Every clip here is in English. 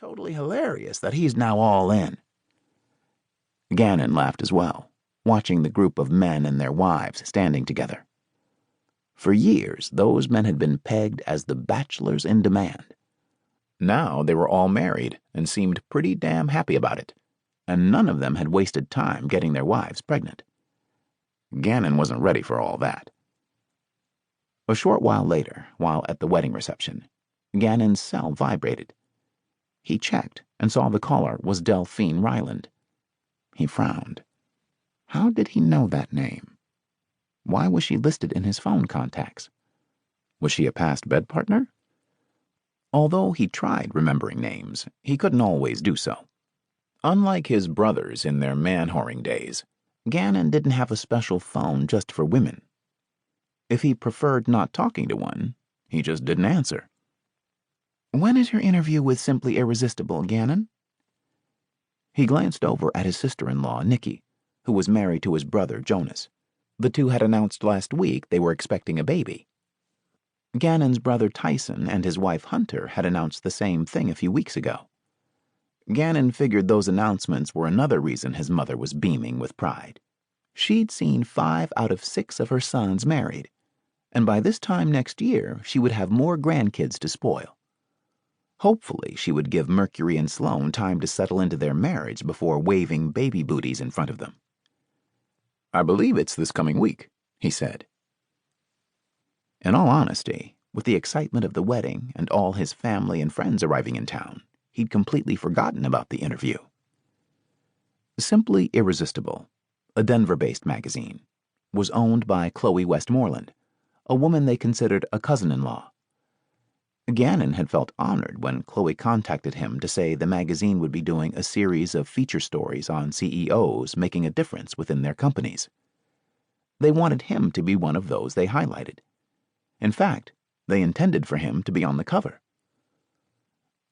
totally hilarious that he's now all in." Gannon laughed as well, watching the group of men and their wives standing together. For years, those men had been pegged as the bachelors in demand. Now they were all married and seemed pretty damn happy about it, and none of them had wasted time getting their wives pregnant. Gannon wasn't ready for all that. A short while later, while at the wedding reception, Gannon's cell vibrated. He checked and saw the caller was Delphine Ryland. He frowned. How did he know that name? Why was she listed in his phone contacts? Was she a past bed partner? Although he tried remembering names, he couldn't always do so. Unlike his brothers in their man-whoring days, Gannon didn't have a special phone just for women. If he preferred not talking to one, he just didn't answer. "When is your interview with Simply Irresistible, Gannon?" He glanced over at his sister-in-law, Nikki, who was married to his brother, Jonas. The two had announced last week they were expecting a baby. Gannon's brother Tyson and his wife Hunter had announced the same thing a few weeks ago. Gannon figured those announcements were another reason his mother was beaming with pride. She'd seen 5 out of 6 of her sons married, and by this time next year she would have more grandkids to spoil. Hopefully she would give Mercury and Sloane time to settle into their marriage before waving baby booties in front of them. "I believe it's this coming week," he said. In all honesty, with the excitement of the wedding and all his family and friends arriving in town, he'd completely forgotten about the interview. Simply Irresistible, a Denver-based magazine, was owned by Chloe Westmoreland, a woman they considered a cousin-in-law. Gannon had felt honored when Chloe contacted him to say the magazine would be doing a series of feature stories on CEOs making a difference within their companies. They wanted him to be one of those they highlighted. In fact, they intended for him to be on the cover.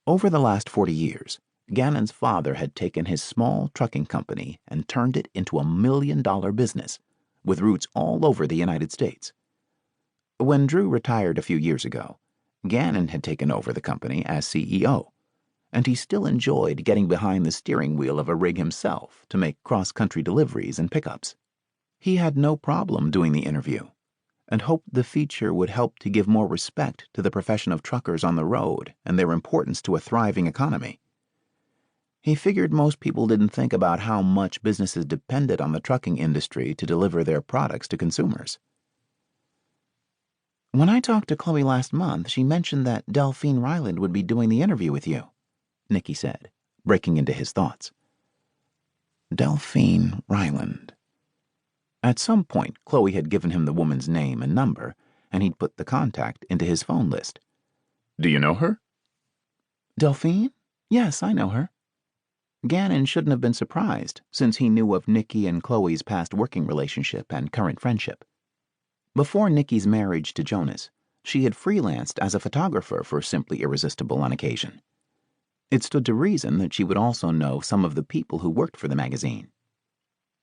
Over the last 40 years, Gannon's father had taken his small trucking company and turned it into a $1 million business, with roots all over the United States. When Drew retired a few years ago, Gannon had taken over the company as CEO, and he still enjoyed getting behind the steering wheel of a rig himself to make cross-country deliveries and pickups. He had no problem doing the interview, and hoped the feature would help to give more respect to the profession of truckers on the road and their importance to a thriving economy. He figured most people didn't think about how much businesses depended on the trucking industry to deliver their products to consumers. "When I talked to Chloe last month, she mentioned that Delphine Ryland would be doing the interview with you," Nikki said, breaking into his thoughts. Delphine Ryland. At some point, Chloe had given him the woman's name and number, and he'd put the contact into his phone list. "Do you know her?" "Delphine? Yes, I know her." Gannon shouldn't have been surprised, since he knew of Nikki and Chloe's past working relationship and current friendship. Before Nikki's marriage to Jonas, she had freelanced as a photographer for Simply Irresistible on occasion. It stood to reason that she would also know some of the people who worked for the magazine.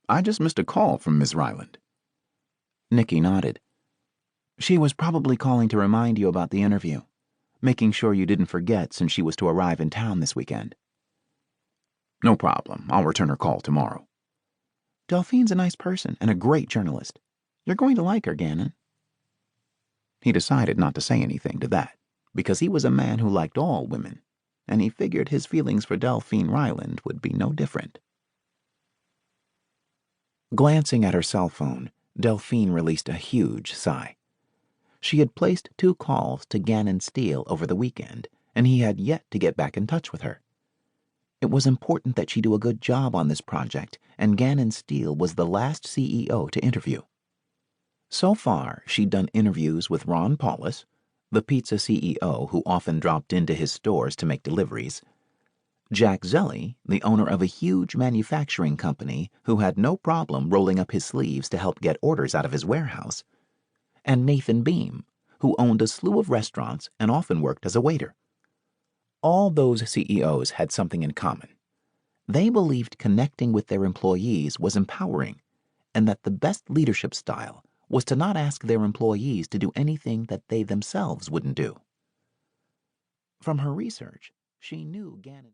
"I just missed a call from Miss Ryland." Nikki nodded. "She was probably calling to remind you about the interview, making sure you didn't forget since she was to arrive in town this weekend." "No problem. I'll return her call tomorrow." "Delphine's a nice person and a great journalist. You're going to like her, Gannon." He decided not to say anything to that, because he was a man who liked all women, and he figured his feelings for Delphine Ryland would be no different. Glancing at her cell phone, Delphine released a huge sigh. She had placed 2 calls to Gannon Steele over the weekend, and he had yet to get back in touch with her. It was important that she do a good job on this project, and Gannon Steele was the last CEO to interview. So far, she'd done interviews with Ron Paulus, the pizza CEO who often dropped into his stores to make deliveries, Jack Zelli, the owner of a huge manufacturing company who had no problem rolling up his sleeves to help get orders out of his warehouse, and Nathan Beam, who owned a slew of restaurants and often worked as a waiter. All those CEOs had something in common. They believed connecting with their employees was empowering, and that the best leadership style was to not ask their employees to do anything that they themselves wouldn't do. From her research, she knew Gannon